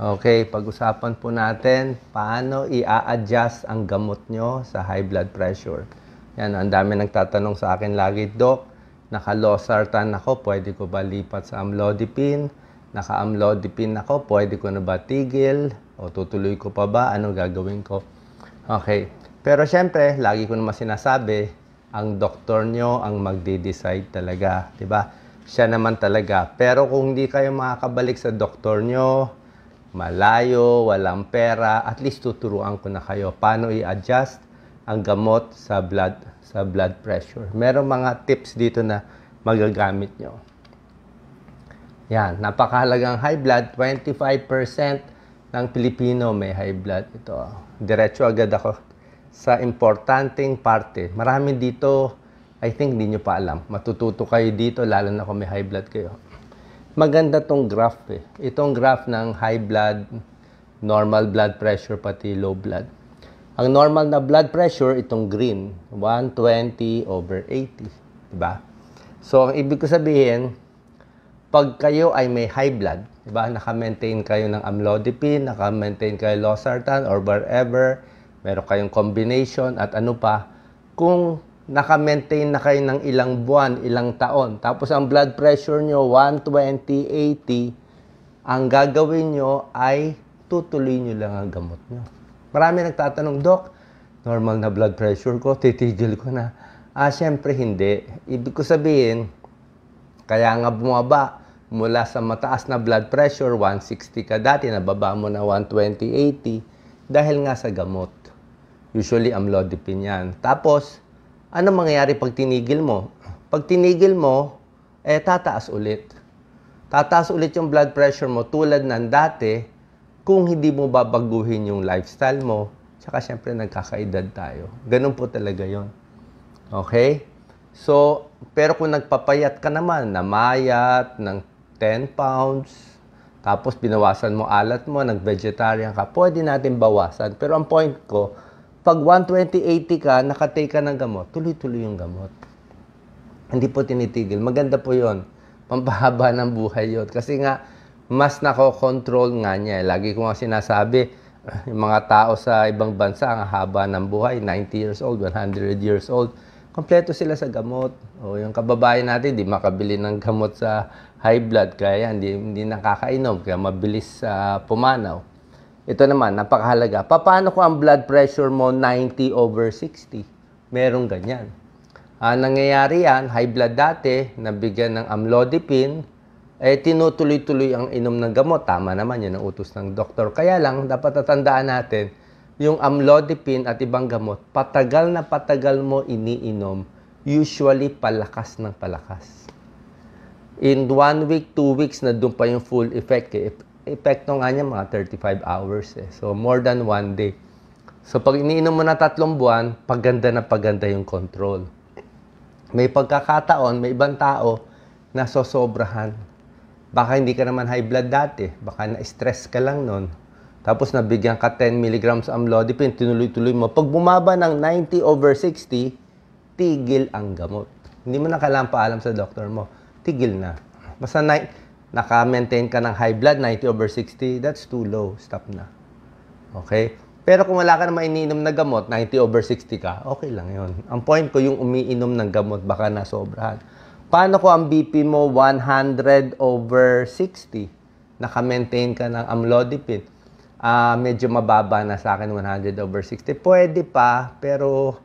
Okay, pag-usapan po natin paano i-a-adjust ang gamot nyo sa high blood pressure. Yan, ang dami nagtatanong sa akin lagi, Doc, naka-losartan ako, pwede ko ba lipat sa amlodipine? Naka-amlodipine ako, pwede ko na ba tigil? O tutuloy ko pa ba? Ano gagawin ko? Okay, pero syempre, lagi ko naman sinasabi, ang doktor nyo ang magde-decide talaga, di ba? Siya naman talaga. Pero kung hindi kayo makakabalik sa doktor nyo, malayo, walang pera, at least tuturuan ko na kayo paano i-adjust ang gamot sa blood pressure. Merong mga tips dito na magagamit nyo. Yan, napakahalagang high blood, 25% ng Pilipino may high blood. Ito, diretso agad ako sa importanteng parte. Marami dito, I think hindi nyo pa alam. Matututo kayo dito, lalo na kung may high blood kayo. Maganda tong graph eh. Itong graph ng high blood, normal blood pressure, pati low blood. Ang normal na blood pressure, itong green, 120/80. Diba? So, ang ibig ko sabihin, pag kayo ay may high blood, diba? Naka-maintain kayo ng amlodipine, naka-maintain kayo losartan, or whatever, meron kayong combination, at ano pa, kung naka-maintain na kayo ng ilang buwan, ilang taon. Tapos ang blood pressure nyo, 120/80, ang gagawin nyo ay tutuloy nyo lang ang gamot nyo. Marami nagtatanong, Doc, normal na blood pressure ko, titigil ko na. Siyempre hindi. Ibig ko sabihin, kaya nga bumaba mula sa mataas na blood pressure, 160 ka dati, nababa mo na 120/80, dahil nga sa gamot. Usually, amlodipine yan. Tapos, ano mangyayari pag tinigil mo? Pag tinigil mo, tataas ulit. Tataas ulit yung blood pressure mo tulad ng dati kung hindi mo babaguhin yung lifestyle mo. Tsaka syempre nagkakaedad tayo. Ganun po talaga yon. Okay? So, pero kung nagpapayat ka naman, namayat ng 10 pounds, tapos binawasan mo alat mo, nag-vegetarian ka, pwede natin bawasan. Pero ang point ko, pag 120/80 ka, nakatake ka ng gamot, tuloy-tuloy yung gamot. Hindi po tinitigil. Maganda po yon. Pampahaba ng buhay yun. Kasi nga, mas nako-control nga niya. Lagi ko nga sinasabi, yung mga tao sa ibang bansa, ang haba ng buhay, 90 years old, 100 years old, kompleto sila sa gamot. O yung kababayan natin, di makabili ng gamot sa high blood, kaya hindi nakakainom, kaya mabilis pumanaw. Ito naman, napakahalaga. Paano kung ang blood pressure mo 90/60? Merong ganyan. Nangyayari yan, high blood dati, nabigyan ng amlodipine, tinutuloy-tuloy ang inom ng gamot. Tama naman, yun ang utos ng doktor. Kaya lang, dapat tatandaan natin, yung amlodipine at ibang gamot, patagal na patagal mo iniinom, usually palakas ng palakas. In 1 week, 2 weeks, na doon pa yung full effect. Epekto nga niya mga 35 hours. So, more than 1 day. So, pag iniinom mo na 3 buwan, paganda na paganda yung control. May pagkakataon, may ibang tao na sosobrahan. Baka hindi ka naman high blood dati. Baka na-stress ka lang nun. Tapos nabigyan ka 10 mg amlodipine, tinuloy-tuloy mo. Pag bumaba ng 90/60, tigil ang gamot. Hindi mo na kailangan paalam sa doktor mo. Tigil na. Basta naka-maintain ka ng high blood, 90/60, that's too low. Stop na. Okay? Pero kung wala ka na iniinom na gamot, 90/60 ka, okay lang yon. Ang point ko, yung umiinom ng gamot, baka nasobrahan. Paano kung ang BP mo 100/60? Naka-maintain ka ng amlodipine. Medyo mababa na sa akin, 100/60. Pwede pa, pero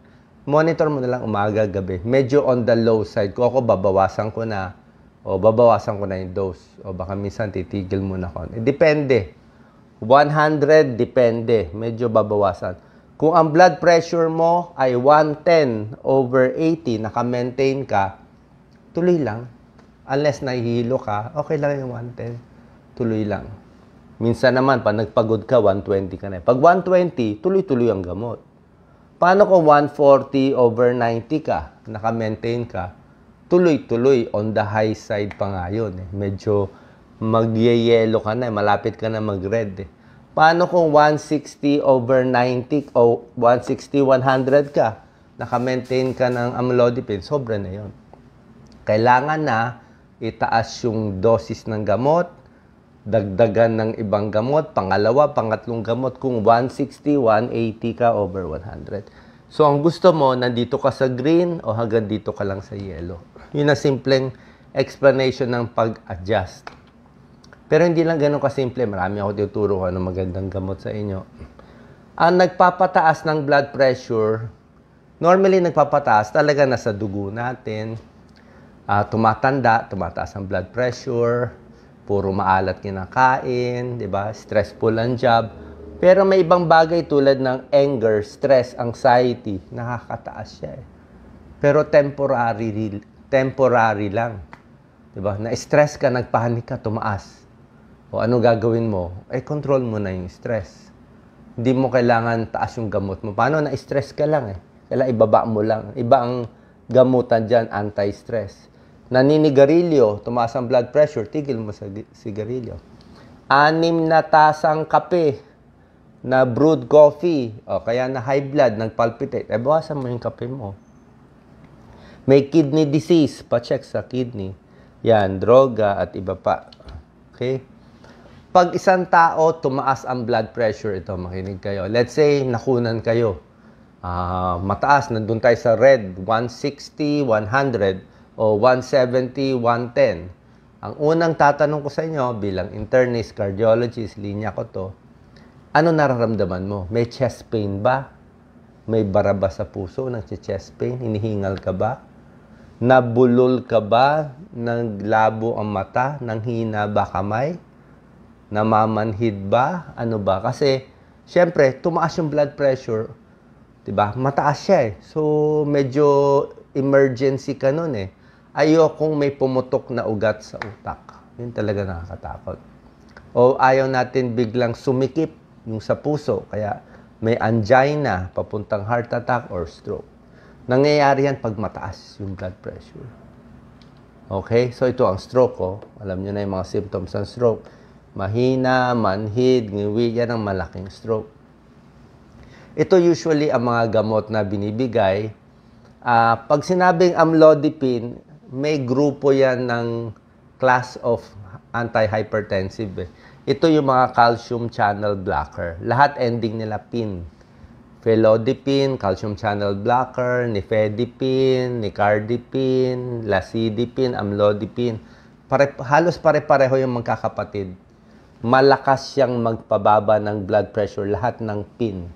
monitor mo na lang umaga, gabi. Medyo on the low side. Kung ako, babawasan ko na. O babawasan ko na yung dose. O baka minsan titigil muna ko. Depende. 100, depende. Medyo babawasan. Kung ang blood pressure mo ay 110/80, naka-maintain ka, tuloy lang. Unless nahihilo ka, okay lang yung 110. Tuloy lang. Minsan naman, pag nagpagod ka, 120 ka na. Pag 120, tuloy-tuloy ang gamot. Paano kung 140/90 ka, naka-maintain ka, tuloy-tuloy, on the high side pa nga yun. Medyo mag-yellow ka na, malapit ka na mag-red. Paano kung 160/90 o 160/100 ka, naka-maintain ka ng amlodipine, sobra na yun. Kailangan na itaas yung dosis ng gamot, dagdagan ng ibang gamot, pangalawa, pangatlong gamot, kung 160, 180 ka over 100. So, ang gusto mo, nandito ka sa green o hanggang dito ka lang sa yellow. Yun ang simpleng explanation ng pag-adjust. Pero hindi lang ganun kasimple. Marami ako tuturo ng magandang gamot sa inyo. Ang nagpapataas ng blood pressure, normally nagpapataas talaga nasa dugo natin. Tumataas ang blood pressure, puro maalat kinakain, di ba? Stressful ang job. Pero may ibang bagay tulad ng anger, stress, anxiety, nakakataas siya eh. Pero temporary lang. Di ba? Na-stress ka, nagpanik ka, tumaas. O ano gagawin mo? Control mo na yung stress. Hindi mo kailangan taas yung gamot mo. Paano? Na-stress ka lang eh. Kailangan ibaba mo lang. Iba ang gamutan dyan, anti-stress. Naninigarilyo, tumaas ang blood pressure, tigil mo sa sigarilyo. 6 na tasang kape na brewed coffee, o kaya na high blood, nagpalpitate, bawasan mo yung kape mo. May kidney disease, pa-check sa kidney. Yan, droga at iba pa. Okay? Pag isang tao, tumaas ang blood pressure, ito, makinig kayo. Let's say, nakunan kayo. Mataas, nandun tayo sa red, 160, 100, o 170, 110. Ang unang tatanong ko sa inyo, bilang internist, cardiologist, linya ko to, ano nararamdaman mo? May chest pain ba? May bara ba sa puso ng chest pain? Hinihingal ka ba? Nabulol ka ba? Naglabo ang mata? Nanghina ba kamay? Namamanhid ba? Ano ba? Kasi, syempre, tumaas yung blood pressure. Diba? Mataas siya eh. So, medyo emergency ka nun eh. Ayokong may pumutok na ugat sa utak. Yun talaga nakakatakot. O ayaw natin biglang sumikip yung sa puso. Kaya may angina, papuntang heart attack or stroke. Nangyayari yan pag mataas yung blood pressure. Okay? So ito ang stroke. Oh. Alam nyo na yung mga symptoms ng stroke. Mahina, manhid, ngiwi, yan ang malaking stroke. Ito usually ang mga gamot na binibigay. Pag sinabing amlodipine, may grupo yan ng class of antihypertensive. Ito yung mga calcium channel blocker. Lahat ending nila pin. Felodipine, calcium channel blocker, nifedipine, nicardipine, lasodipine, amlodipine. Halos pare-pareho yung magkakapatid. Malakas siyang magpababa ng blood pressure, lahat ng pin.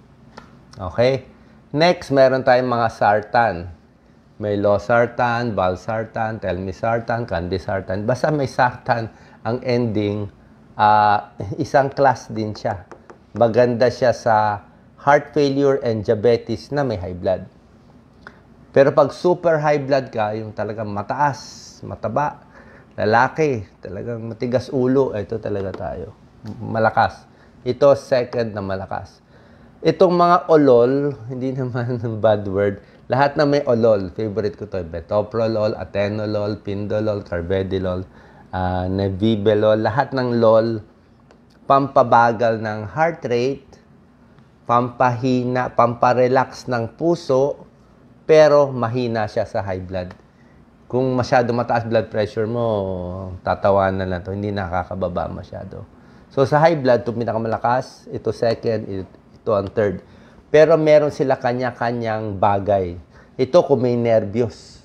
Okay? Next, meron tayong mga sartan. May losartan, valsartan, telmisartan, candesartan. Basta may sartan ang ending, isang class din siya. Maganda siya sa heart failure and diabetes na may high blood. Pero pag super high blood ka, yung talagang mataas, mataba, lalaki, talagang matigas ulo, ito talaga tayo. Malakas. Ito second na malakas. Itong mga olol, hindi naman bad word, lahat na may olol, favorite ko to, metoprolol, atenolol, pindolol, carvedilol, nebivolol, lahat ng lol, pampabagal ng heart rate, pampahina, pamparelax ng puso, pero mahina siya sa high blood. Kung masyado mataas blood pressure mo, tatawanan na to, hindi nakakababa masyado. So sa high blood, ito pinakamalakas, ito second, ito ang third. Pero meron sila kanya-kanyang bagay. Ito kung may nervyos.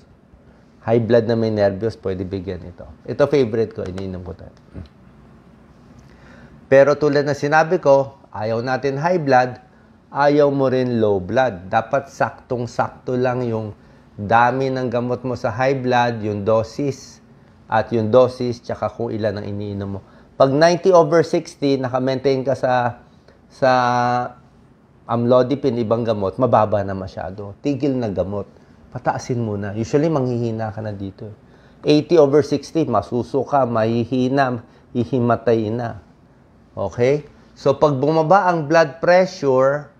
High blood na may nervyos, pwede bigyan ito. Ito favorite ko, iniinom ko tayo. Pero tulad na sinabi ko, ayaw natin high blood, ayaw mo rin low blood. Dapat saktong-sakto lang yung dami ng gamot mo sa high blood, yung dosis, at yung dosis, tsaka kung ilan ang iniinom mo. Pag 90/60, naka-maintain ka sa amlodipine, ibang gamot, mababa na masyado. Tigil na gamot. Pataasin muna. Usually, manghihina ka na dito. 80/60, masusuka, mahihina, hihimatay na. Okay? So, pag bumaba ang blood pressure,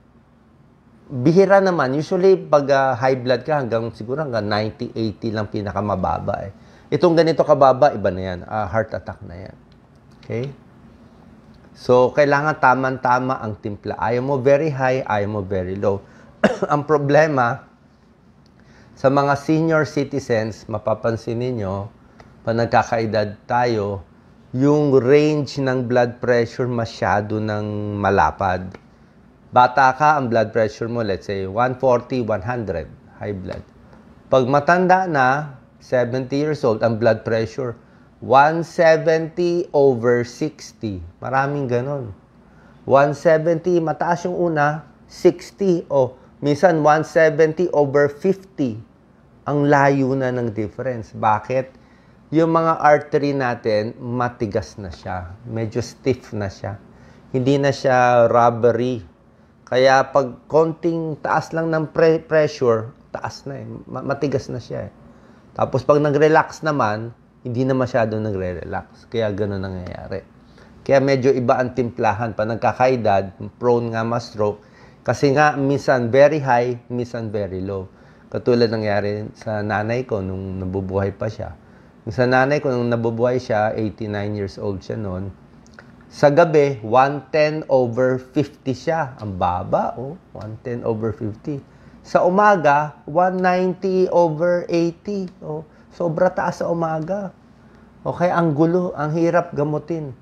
bihira naman. Usually, pag high blood ka, siguro hanggang 90-80 lang pinakamababa. Itong ganito kababa, iba na yan. Heart attack na yan. Okay? So, kailangan tama-tama ang timpla. Ayaw mo very high, ayaw mo very low. Ang problema, sa mga senior citizens, mapapansin ninyo, pag nagkakaedad tayo, yung range ng blood pressure masyado ng malapad. Bata ka, ang blood pressure mo, let's say, 140, 100, high blood. Pag matanda na, 70 years old, ang blood pressure, 170 over 60. Maraming ganon. 170, mataas yung una, 60. O, minsan 170 over 50. Ang layo na ng difference. Bakit? Yung mga artery natin, matigas na siya. Medyo stiff na siya. Hindi na siya rubbery. Kaya pag konting taas lang ng pressure, taas na eh. Matigas na siya eh. Tapos pag nag-relax naman, hindi na masyado nagre-relax. Kaya gano'n nangyayari. Kaya medyo iba ang timplahan. Pa nagkakaedad, prone nga ma-stroke. Kasi nga, minsan very high, minsan very low. Katulad nangyari sa nanay ko nung nabubuhay pa siya. Sa nanay ko nung nabubuhay siya, 89 years old siya noon. Sa gabi, 110 over 50 siya. Ang baba, 110 over 50. Sa umaga, 190 over 80. Sobra taas sa umaga. Okay, ang gulo, ang hirap gamutin.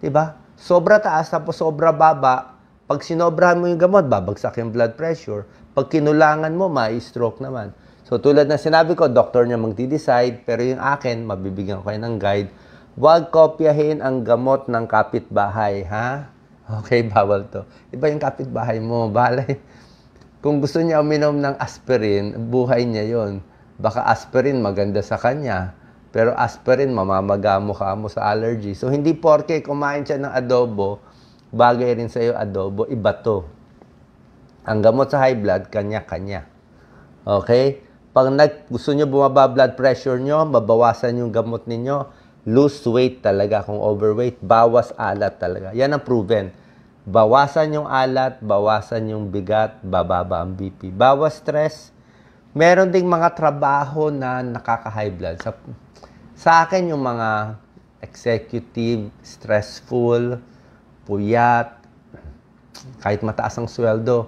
'Di ba? Sobra taas tapos sobra baba. Pag sinobrahan mo yung gamot, babagsak yung blood pressure. Pag kinulangan mo, mai-stroke naman. So tulad na sinabi ko, doktor niya magdi-decide, pero yung akin, mabibigyan ko kayo ng guide. Huwag kopyahin ang gamot ng kapitbahay, ha? Okay, bawal to. Iba yung kapitbahay mo, balay. Kung gusto niya uminom ng aspirin, buhay niya yon. Baka aspirin maganda sa kanya, pero aspirin mamamaga mo sa allergy. So hindi porke kumain siya ng adobo, bagay rin sa iyo adobo, iba to. Ang gamot sa high blood, kanya-kanya. Okay? Pag gusto nyo bumaba blood pressure nyo, mabawasan yung gamot ninyo, lose weight talaga. Kung overweight, bawas alat talaga. Yan ang proven. Bawasan yung alat, bawasan yung bigat, bababa ang BP. Bawas stress. Meron ding mga trabaho na nakaka-high blood. Sa akin, yung mga executive, stressful, puyat, kahit mataas ang sweldo,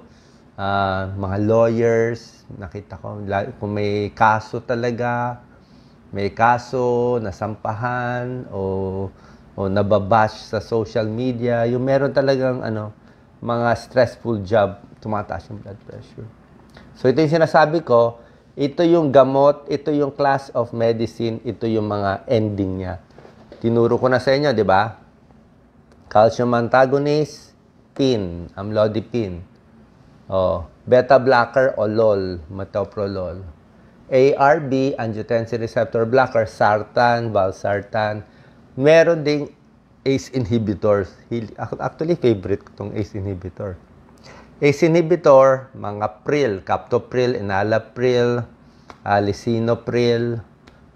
mga lawyers, nakita ko, kung may kaso talaga, may kaso, nasampahan, o nababash sa social media, yung meron talagang mga stressful job, tumataas yung blood pressure. So ito yung sinasabi ko, ito yung gamot, ito yung class of medicine, ito yung mga ending niya. Tinuro ko na sa inyo, di ba? Calcium antagonist, PIN, amlodipine. Beta blocker o LOL, metoprolol. ARB, angiotensin receptor blocker, sartan, valsartan. Meron ding ACE inhibitors. Actually, favorite ko itong ACE inhibitor. ACE inhibitor, mga pril, captopril, enalapril, lisinopril,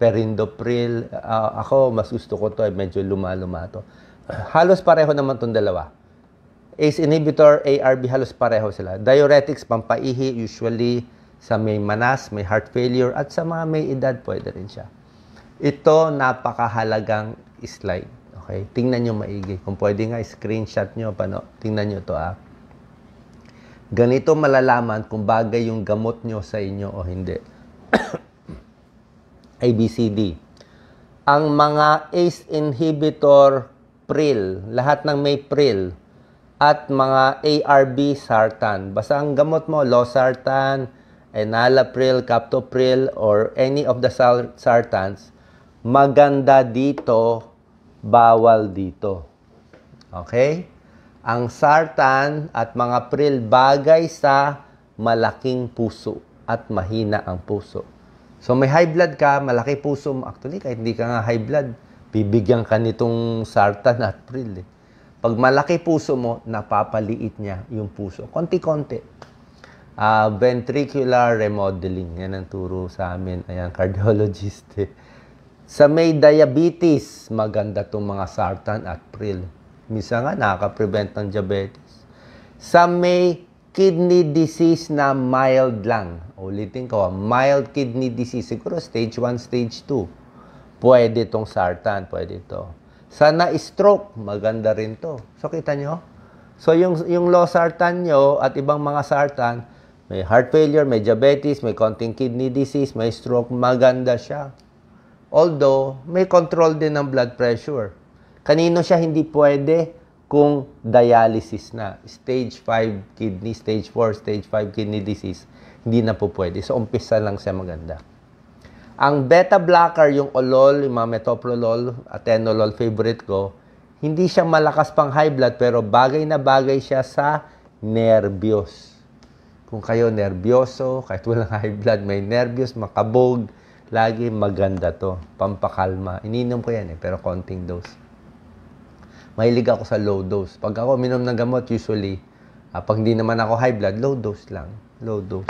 perindopril. Ako, mas gusto ko to, medyo luma-luma to. Halos pareho naman itong dalawa. ACE inhibitor, ARB, halos pareho sila. Diuretics, pampaihi, usually sa may manas, may heart failure, at sa mga may edad, pwede rin siya. Ito, napakahalagang slide. Okay? Tingnan nyo maigi. Kung pwede nga, screenshot nyo. Tingnan nyo to Ganito malalaman kung bagay yung gamot nyo sa inyo o hindi. ABCD. Ang mga ACE inhibitor, pril, lahat ng may pril, at mga ARB, sartan. Basta ang gamot mo, losartan, enalapril, captopril, or any of the sartans, maganda dito, bawal dito. Okay? Ang sartan at mga pril bagay sa malaking puso at mahina ang puso. So may high blood ka, malaki puso mo. Actually, kahit hindi ka nga high blood, bibigyan ka nitong sartan at pril. Pag malaki puso mo, napapaliit niya yung puso. Konti-konti. Ventricular remodeling. Yan ang turo sa amin. Ayan, cardiologist. Sa may diabetes, maganda itong mga sartan at pril. Minsan nga, nakaka-prevent ng diabetes. Sa may kidney disease na mild lang. Ulitin ko, mild kidney disease. Siguro stage 1, stage 2. Pwede itong sartan, pwede ito. Sa na-stroke, maganda rin to. So, kita nyo? So, yung losartan nyo at ibang mga sartan, may heart failure, may diabetes, may konting kidney disease, may stroke, maganda siya. Although, may control din ng blood pressure. Kanino siya hindi pwede? Kung dialysis na. Stage 5 kidney, stage 4, stage 5 kidney disease, hindi na po pwede. So, umpisa lang siya maganda. Ang beta blocker, yung olol, yung mga metoprolol, atenolol, favorite ko, hindi siya malakas pang high blood, pero bagay na bagay siya sa nervyos. Kung kayo nervyoso, kahit walang high blood, may nervyos, makabog, lagi maganda to. Pampakalma. Ininom ko yan pero konting dose. Mahilig ako sa low dose. Pag ako minom ng gamot, usually, pag hindi naman ako high blood, low dose lang. Low dose.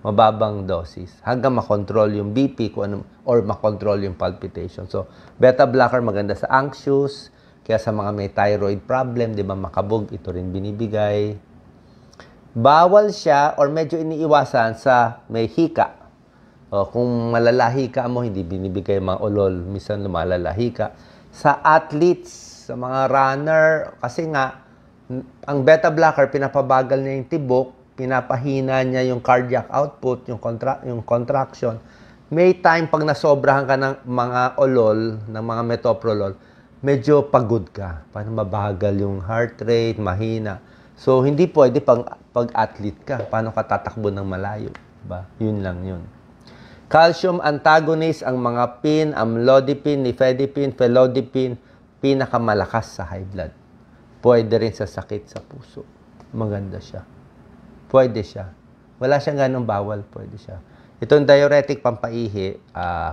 Mababang dosis. Hanggang makontrol yung BP kung ano, or makontrol yung palpitation. So, beta blocker maganda sa anxious. Kaya sa mga may thyroid problem, di ba, makabog, ito rin binibigay. Bawal siya or medyo iniiwasan sa may hika. O, kung malalahi ka mo, hindi binibigay mga olol. Minsan lumalalahi ka. Sa athletes, sa mga runner, kasi nga, ang beta blocker, pinapabagal niya yung tibok, pinapahina niya yung cardiac output, yung contraction. May time pag nasobrahan ka ng mga olol, ng mga metoprolol, medyo pagod ka. Paano mabagal yung heart rate, mahina. So, hindi pwede pag-athlete ka. Paano ka tatakbo ng malayo? Diba? Yun lang yun. Calcium antagonist, ang mga PIN, amlodipine, nifedipine, felodipine, pinakamalakas sa high blood. Pwede rin sa sakit sa puso. Maganda siya. Pwede siya. Wala siyang ganong bawal. Pwede siya. Itong diuretic pampaihi,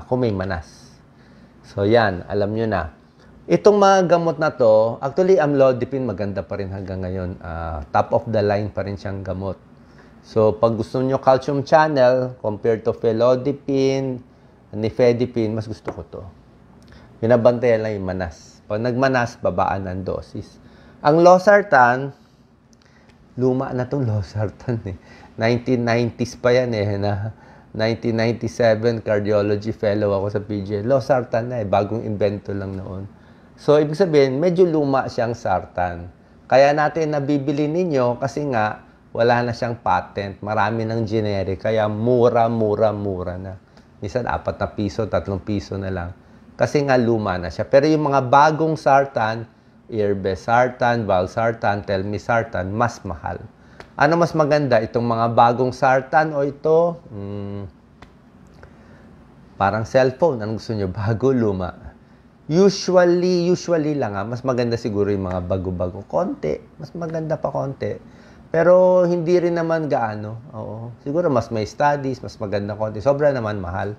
kung may manas. So, yan. Alam nyo na. Itong mga gamot na to, actually, amlodipine maganda pa rin hanggang ngayon. Top of the line pa rin siyang gamot. So, pag gusto nyo calcium channel, compared to felodipine, nifedipine, mas gusto ko to. Binabantayan lang yung manas. Pag nagmanas, babaan ng dosis. Ang losartan, luma na itong losartan 1990s pa yan na 1997, cardiology fellow ako sa PGA. Losartan na bagong invento lang noon. So, ibig sabihin, medyo luma siyang sartan. Kaya natin nabibili ninyo kasi nga, wala na siyang patent. Marami ng generic. Kaya mura na. Minsan, 4 na piso, 3 piso na lang. Kasi nga luma na siya. Pero yung mga bagong sartan, irbesartan, valsartan, telmisartan, mas mahal. Ano mas maganda? Itong mga bagong sartan o ito? Parang cellphone. Anong gusto nyo? Bago, luma. Usually lang mas maganda siguro yung mga bago-bago. Konti. Mas maganda pa konti. Pero hindi rin naman gaano. Oo. Siguro mas may studies, mas maganda konti. Sobra naman mahal.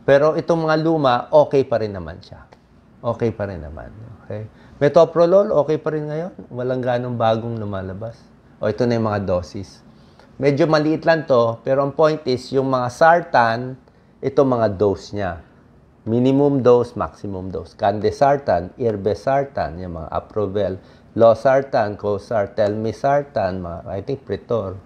Pero itong mga luma, okay pa rin naman siya. Okay pa rin naman. Okay? Metoprolol, okay pa rin ngayon. Walang ganong bagong lumalabas. O ito na yung mga dosis. Medyo maliit lang to, pero ang point is, yung mga sartan, ito mga dose niya. Minimum dose, maximum dose. Candesartan, irbesartan, yung mga Aprovel, losartan, cosart, telmisartan, mga, I think, Pritor.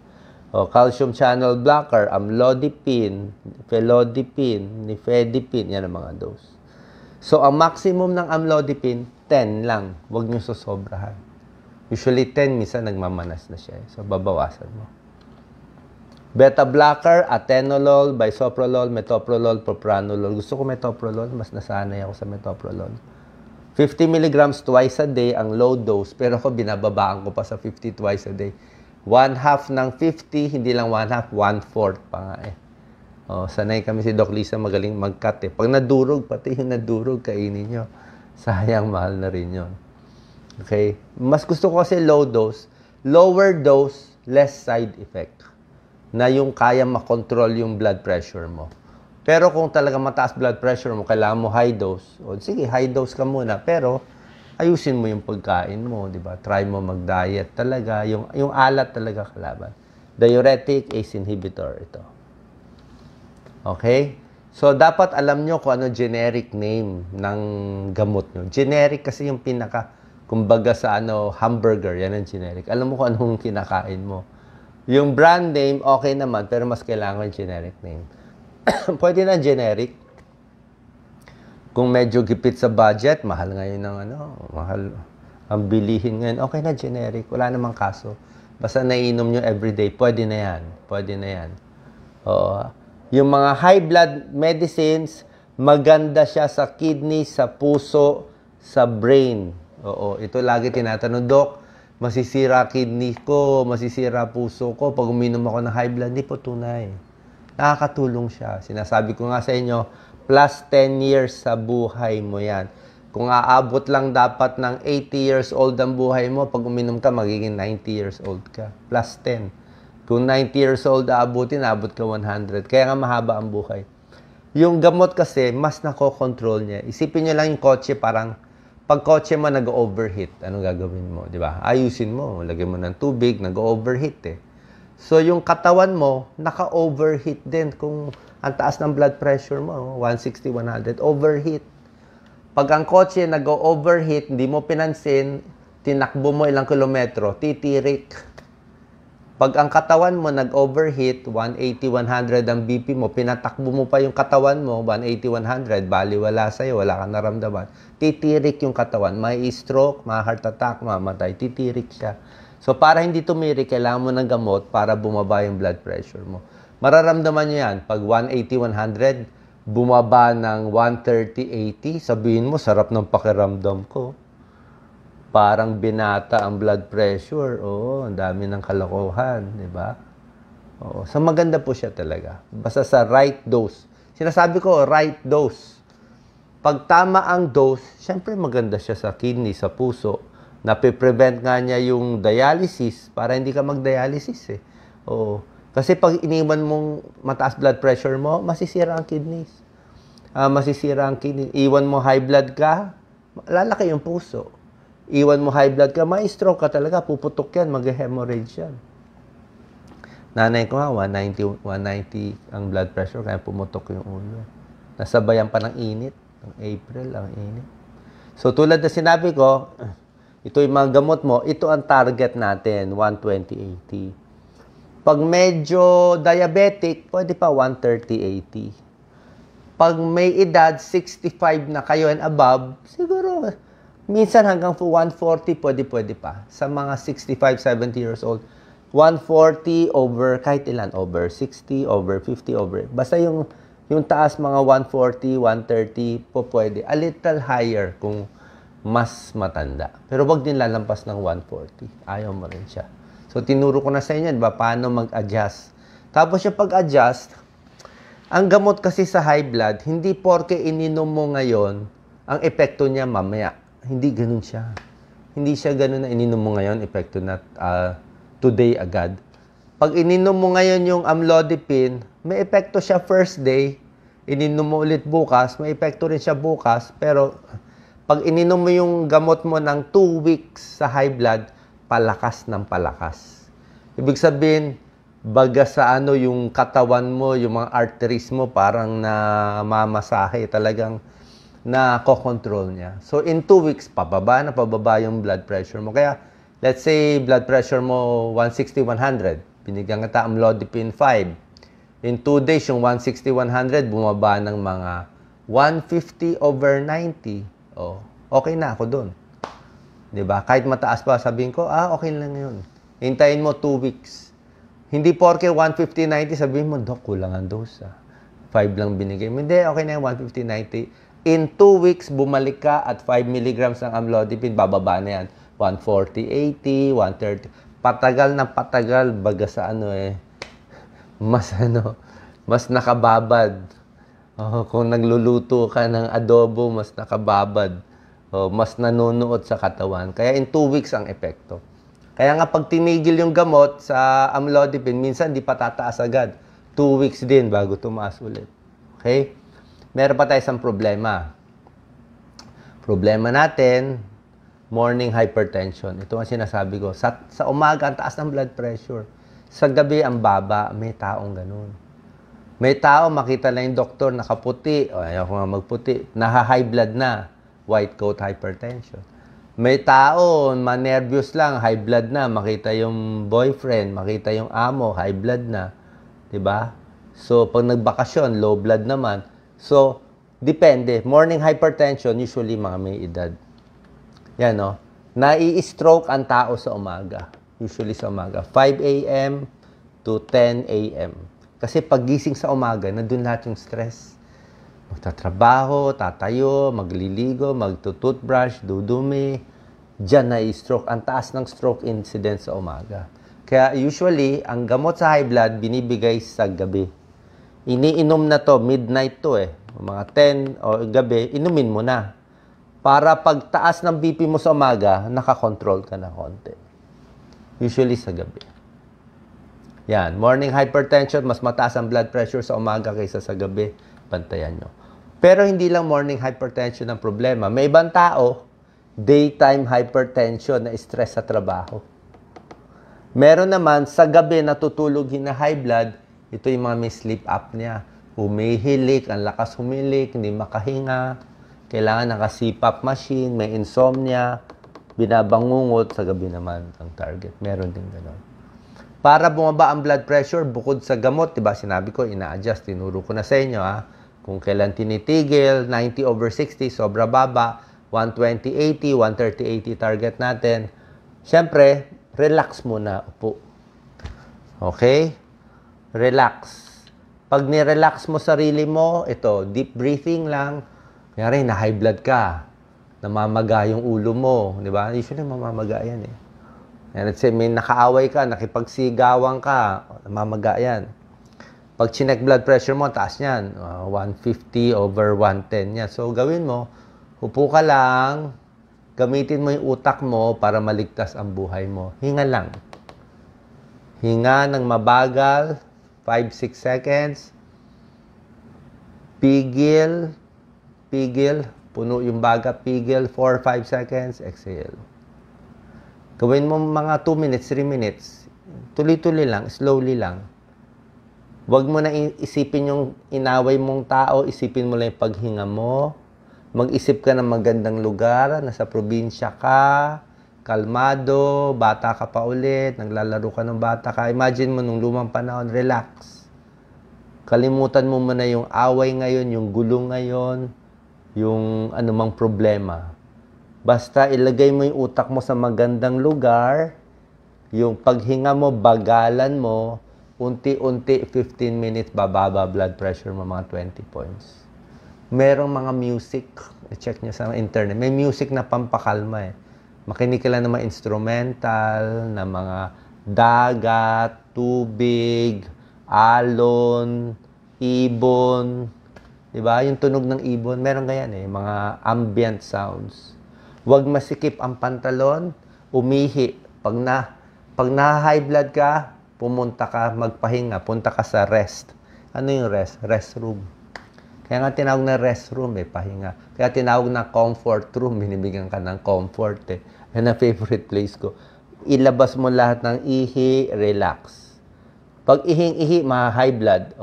O, calcium channel blocker, amlodipine, felodipine, nifedipine, yan ang mga dose. So, ang maximum ng amlodipine, 10 lang. Huwag nyo sosobrahan. Usually, 10, minsan nagmamanas na siya. So, babawasan mo. Beta blocker, atenolol, bisoprolol, metoprolol, propranolol. Gusto ko metoprolol, mas nasanay ako sa metoprolol. 50 milligrams twice a day ang low dose, pero ako binababaan ko pa sa 50 twice a day. 1/2 ng 50, hindi lang 1/2, 1/4 pa nga Oh, sanay kami si Doc Lisa magaling mag-cut Pag nadurog, pati yung nadurog, kainin nyo. Sayang, mahal na rin yun. Okay? Mas gusto ko kasi low dose. Lower dose, less side effect. Na yung kaya makontrol yung blood pressure mo. Pero kung talaga mataas blood pressure mo, kailangan mo high dose. O sige, high dose ka muna. Pero, ayusin mo yung pagkain mo, di ba? Try mo mag-diet talaga. Yung alat talaga kalaban. Diuretic, ACE inhibitor, ito. Okay? So, dapat alam nyo kung ano generic name ng gamot nyo. Generic kasi yung pinaka, kumbaga sa hamburger, yan ang generic. Alam mo kung anong kinakain mo. Yung brand name, okay naman, pero mas kailangan generic name. Pwede na generic. Kung medyo gipit sa budget, mahal ngayon ng mahal ang bilihin ngayon. Okay na generic, wala namang kaso. Basta naiinom nyo everyday, pwede na yan. Pwede na yan. Oo. Yung mga high blood medicines, maganda siya sa kidney, sa puso, sa brain. Oo, ito lagi tinatanong, Dok, masisira kidney ko, masisira puso ko pag uminom ako ng high blood. Hindi po tunay. Nakakatulong siya. Sinasabi ko nga sa inyo, plus 10 years sa buhay mo yan. Kung aabot lang dapat ng 80 years old ang buhay mo, pag uminom ka, magiging 90 years old ka. Plus 10. Kung 90 years old aabutin, aabot ka 100. Kaya nga mahaba ang buhay. Yung gamot kasi, mas nakokontrol niya. Isipin nyo lang yung kotse, parang pag kotse mo nag-overheat, anong gagawin mo? Di ba? Ayusin mo, lagyan mo ng tubig, nag-overheat eh. So, yung katawan mo, naka-overheat din. Kung ang taas ng blood pressure mo, 160, 100, overheat. Pag ang kotse nag-overheat, hindi mo pinansin, tinakbo mo ilang kilometro, titirik. Pag ang katawan mo nag-overheat, 180, 100 ang BP mo, pinatakbo mo pa yung katawan mo, 180, 100, baliwala sa'yo, wala kang naramdaman, titirik yung katawan. May stroke, may heart attack, mamatay, titirik siya. So, para hindi tumirik, kailangan mo ng gamot para bumaba yung blood pressure mo. Mararamdaman nyo yan. Pag 180, 100, bumaba ng 130, 80, sabihin mo, sarap ng pakiramdam ko. Parang binata ang blood pressure. Oo, ang dami ng kalokohan, di ba? Oo, so maganda po siya talaga. Basta sa right dose. Sinasabi ko, right dose. Pag tama ang dose, syempre maganda siya sa kidney, sa puso. Napiprevent nga niya yung dialysis para hindi ka mag-dialysis eh. Oo. Kasi pag iniwan mong mataas blood pressure mo, masisira ang kidneys. Masisira ang kidney. Iwan mo high blood ka, lalaki yung puso. Iwan mo high blood ka, may stroke ka talaga, puputok yan, mag-hemorrhage yan. Nanay ko nga, 190 ang blood pressure, kaya pumutok yung ulo. Nasabayan pa ng init, ng April, ang init. So tulad na sinabi ko, ito yung mga gamot mo, ito ang target natin, 120/80. Pag medyo diabetic, pwede pa 130/80. Pag may edad, 65 na kayo and above, siguro, minsan hanggang 140, pwede pa. Sa mga 65, 70 years old, 140 over, kahit ilan, over 60, over 50, over. Basta yung taas mga 140, 130, po pwede. A little higher kung mas matanda. Pero wag din lalampas ng 140. Ayaw mo rin siya. So, tinuro ko na sa inyo, diba, paano mag-adjust. Tapos yung pag-adjust, ang gamot kasi sa high blood, hindi porke ininom mo ngayon, ang epekto niya mamaya. Hindi ganun siya. Hindi siya ganun na ininom mo ngayon, epekto na today agad. Pag ininom mo ngayon yung amlodipine, may epekto siya first day. Ininom mo ulit bukas, may epekto rin siya bukas. Pero pag ininom mo yung gamot mo ng 2 weeks sa high blood, palakas ng palakas. Ibig sabihin, baga sa yung katawan mo, yung mga arteries mo, parang namamasahe talagang na-control niya. So, in 2 weeks, pababa yung blood pressure mo. Kaya, let's say, blood pressure mo 160, 100. Binigyan kita amlodipine 5. In 2 days, yung 160, 100, bumaba ng mga 150/90. Oh, okay na ako dun. Diba? Kahit mataas pa, sabihin ko, okay lang yun. Hintayin mo 2 weeks. Hindi porke 150/90, sabihin mo, Dok, kulang ang dose. 5 lang binigay mo. Hindi, okay na yung 150/90. In 2 weeks, bumalik ka at 5 milligrams ng amlodipine, bababa na yan. 140/80, 130. Patagal na patagal, baga sa mas nakababad. Kung nagluluto ka ng adobo, mas nakababad. Mas nanonood sa katawan. Kaya in 2 weeks ang epekto. Kaya nga pag tinigil yung gamot sa amlodipine, minsan di pa tataas agad. 2 weeks din bago tumaas ulit. Okay? Meron pa tayo isang problema. Problema natin, morning hypertension. Ito ang sinasabi ko. Sa umaga, ang taas ng blood pressure. Sa gabi, ang baba. May taong ganun. May tao, makita na yung doktor, nakaputi. Ayaw ko nga magputi. Naha-high blood na. White coat hypertension. May tao, ma-nervous lang, high blood na. Makita yung boyfriend, makita yung amo, high blood na. Diba? So, pag nagbakasyon, low blood naman. So, depende. Morning hypertension, usually mga may edad. Yan, no? Nai-stroke ang tao sa umaga. Usually sa umaga. 5 a.m. to 10 a.m. Kasi paggising sa umaga, nandun lahat yung stress. Magtatrabaho, tatayo, magliligo, magtutoothbrush, dudumi, Diyan na stroke. Ang taas ng stroke incidence sa umaga. Kaya usually, ang gamot sa high blood, binibigay sa gabi. Iniinom na to, midnight to mga 10 o gabi, inumin mo na. Para pagtaas ng BP mo sa umaga, nakakontrol ka na konti. Usually sa gabi. Yan, morning hypertension, mas mataas ang blood pressure sa umaga kaysa sa gabi. Bantayan nyo. Pero hindi lang morning hypertension ang problema. May ibang tao, daytime hypertension na stress sa trabaho. Meron naman, sa gabi natutulog na high blood, ito yung mga may sleep apnea. Humihilik, ang lakas humilik, hindi makahinga, kailangan ng CPAP machine, may insomnia, binabangungot, sa gabi naman ang target. Meron din gano'n. Para bumaba ang blood pressure, bukod sa gamot, diba, sinabi ko, ina-adjust, tinuro ko na sa inyo, kung kailan tinitigil, 90/60, sobra baba, 120/80, 130/80 target natin. Siyempre, relax muna, upo. Okay? Relax. Pag nirelax mo sarili mo, ito, deep breathing lang. Kaya na high blood ka. Namamaga yung ulo mo. Di ba? Usually, mamamaga yan And let's say, may nakaaway ka, nakipagsigawan ka, namamaga yan. Pag chinek blood pressure mo, taas yan. 150/110 yan. So, gawin mo, upo ka lang, gamitin mo yung utak mo para maligtas ang buhay mo. Hinga lang. Hinga ng mabagal, 5-6 seconds. Pigil. Pigil. Puno yung baga. Pigil. 4-5 seconds. Exhale. Gawin mo mga 2 minutes, 3 minutes. Tuloy-tuloy lang. Slowly lang. Huwag mo na isipin yung inaway mong tao. Isipin mo lang yung paghinga mo. Mag-isip ka ng magandang lugar, nasa probinsya ka, kalmado, bata ka pa ulit, naglalaro ka ng bata ka. Imagine mo nung lumang panahon, relax. Kalimutan mo muna yung away ngayon, yung gulo ngayon, yung anumang problema. Basta ilagay mo yung utak mo sa magandang lugar, yung paghinga mo, bagalan mo, unti-unti, 15 minutes, bababa blood pressure mo, mga 20 points. Merong mga music, i-check nyo sa internet, may music na pampakalma Makinig ka lang ng mga instrumental, na mga dagat, tubig, alon, ibon. Diba? Yung tunog ng ibon, meron ganyan mga ambient sounds. Huwag masikip ang pantalon, umihi. Pag na-high blood ka, pumunta ka, magpahinga, punta ka sa rest. Ano yung rest? Restroom. Kaya nga tinawag na restroom pahinga. Kaya tinawag na comfort room, binibigyan ka ng comfort Yan ang favorite place ko. Ilabas mo lahat ng ihi, relax. Pag ihing-ihi, high blood.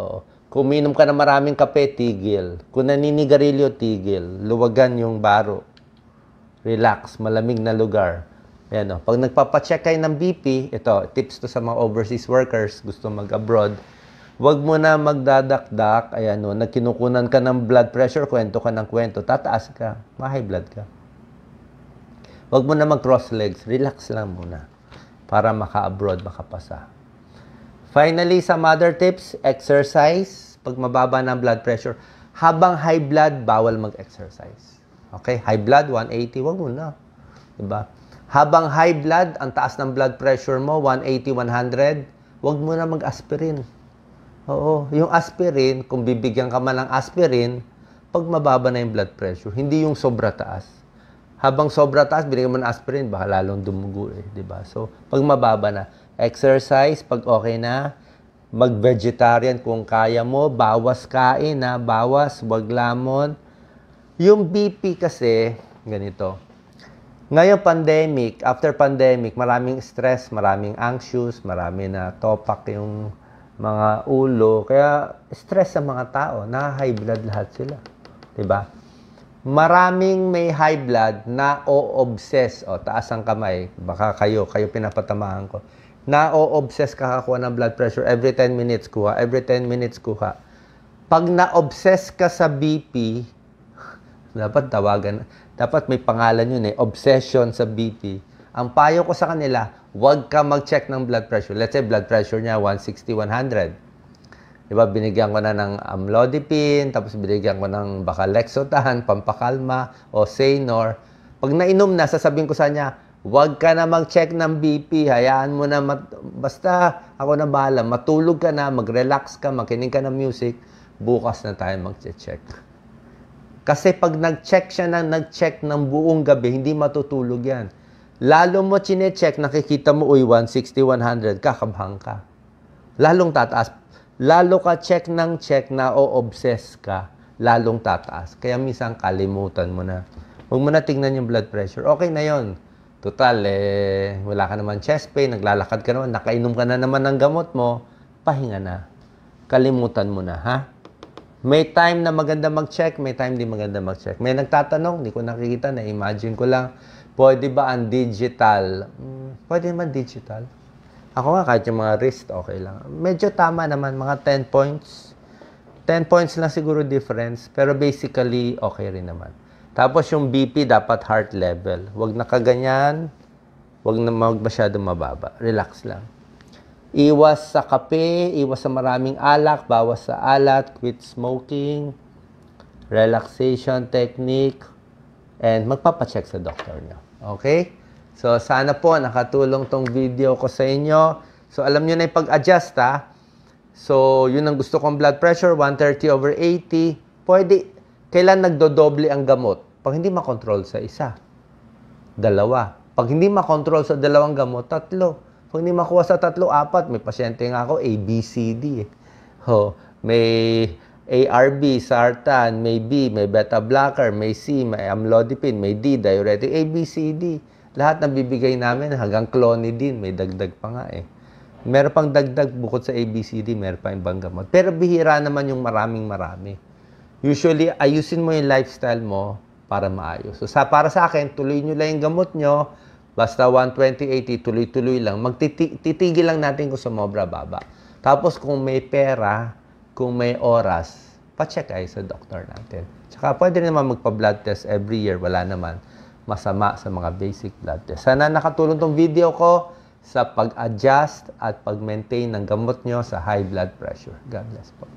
Kung uminom ka na maraming kape, tigil. Kung naninigarilyo, tigil. Luwagan yung baro. Relax, malamig na lugar. Yan, Pag nagpapacheck kayo ng BP, ito, tips to sa mga overseas workers, gusto mag-abroad, huwag mo na magdadakdak, nagkinukunan ka ng blood pressure, kwento ka ng kwento, tataas ka, ma-high blood ka. Huwag mo na mag-cross legs, relax lang muna para maka-abroad, makapasa. Finally, some other tips, exercise, pag mababa ng blood pressure. Habang high blood, bawal mag-exercise. Okay, high blood, 180, huwag mo na. Diba? Habang high blood, ang taas ng blood pressure mo, 180, 100, huwag mo na mag-aspirin. Oo, yung aspirin, kung bibigyan ka man ng aspirin, pag mababa na yung blood pressure, hindi yung sobra taas. Habang sobra taas, binigyan mo ng aspirin, baka lalong dumugo diba? So, pag mababa na, exercise, pag okay na, mag-vegetarian kung kaya mo, bawas kain bawas, wag lamon. Yung BP kasi, ganito. Ngayon pandemic, after pandemic, maraming stress, maraming anxious, marami na topak yung mga ulo. Kaya stress sa mga tao, na-high blood lahat sila. Diba? Maraming may high blood na o-obsess. Taas ang kamay. Baka kayo pinapatamaan ko. Na o-obsess kakakuha ng blood pressure. Every 10 minutes kuha. Every 10 minutes kuha. Pag na-obsess ka sa BP, dapat tawagan. Dapat may pangalan yun obsession sa BP. Ang payo ko sa kanila, huwag ka mag-check ng blood pressure. Let's say blood pressure niya 160, 100. Diba, binigyan ko na ng amlodipine, tapos binigyan ko ng baka Lexotan, pampakalma, o Saynor. Pag nainom na, sasabihin ko sa kanya, Huwag ka na mag-check ng BP. Hayaan mo na, basta ako na bahala. Matulog ka na, mag-relax ka, makinig ka ng music. Bukas na tayo mag-check. Kasi pag nag-check siya ng buong gabi, hindi matutulog yan. Lalo mo chine-check, nakikita mo, 160, 100, kakabhang ka. Lalong tataas. Lalo ka check na o-obsess ka, lalong tataas. Kaya minsan kalimutan mo na. Huwag mo na tingnan yung blood pressure. Okay na yon. Total, wala ka naman chest pain, naglalakad ka naman, nakainom ka na naman ng gamot mo, pahinga na. Kalimutan mo na, ha? May time na maganda mag-check, may time di maganda mag-check. May nagtatanong, di ko nakikita, na-imagine ko lang, pwede ba ang digital? Pwede naman digital. Ako nga, kahit yung mga wrist, okay lang. Medyo tama naman, mga 10 points. 10 points lang siguro difference, pero basically, okay rin naman. Tapos yung BP, dapat heart level. Huwag nakaganyan, huwag na masyado mababa. Relax lang. Iwas sa kape, iwas sa maraming alak, bawas sa alat, quit smoking, relaxation technique, and magpapacheck sa doktor nyo. Okay? So, sana po nakatulong tong video ko sa inyo. So, alam nyo na yung pag-adjust, ha? So, yun ang gusto kong blood pressure, 130/80. Pwede, kailan nagdodoble ang gamot? Pag hindi makontrol sa isa. 2. Pag hindi makontrol sa 2 gamot, 3. Kung hindi makuha sa 3, 4, may pasyente nga ako, A, B, C, D. May ARB, sartan, may B, may beta blocker, may C, may amlodipine, may D, diuretic, A, B, C, D. Lahat na bibigay namin hanggang clonidine, may dagdag pa nga eh. Meron pang dagdag bukod sa A, B, C, D, meron pang ibang gamot. Pero bihira naman yung marami. Usually, ayusin mo yung lifestyle mo para maayos. So, para sa akin, tuloy nyo lang yung gamot nyo. Basta 120/80, tuloy-tuloy lang. Titigil lang natin kung sumobra baba. Tapos kung may pera, kung may oras, pa-check ay sa doktor natin. Tsaka pwede naman magpa-blood test every year. Wala naman masama sa mga basic blood test. Sana nakatulong tong video ko sa pag-adjust at pag-maintain ng gamot nyo sa high blood pressure. God bless po.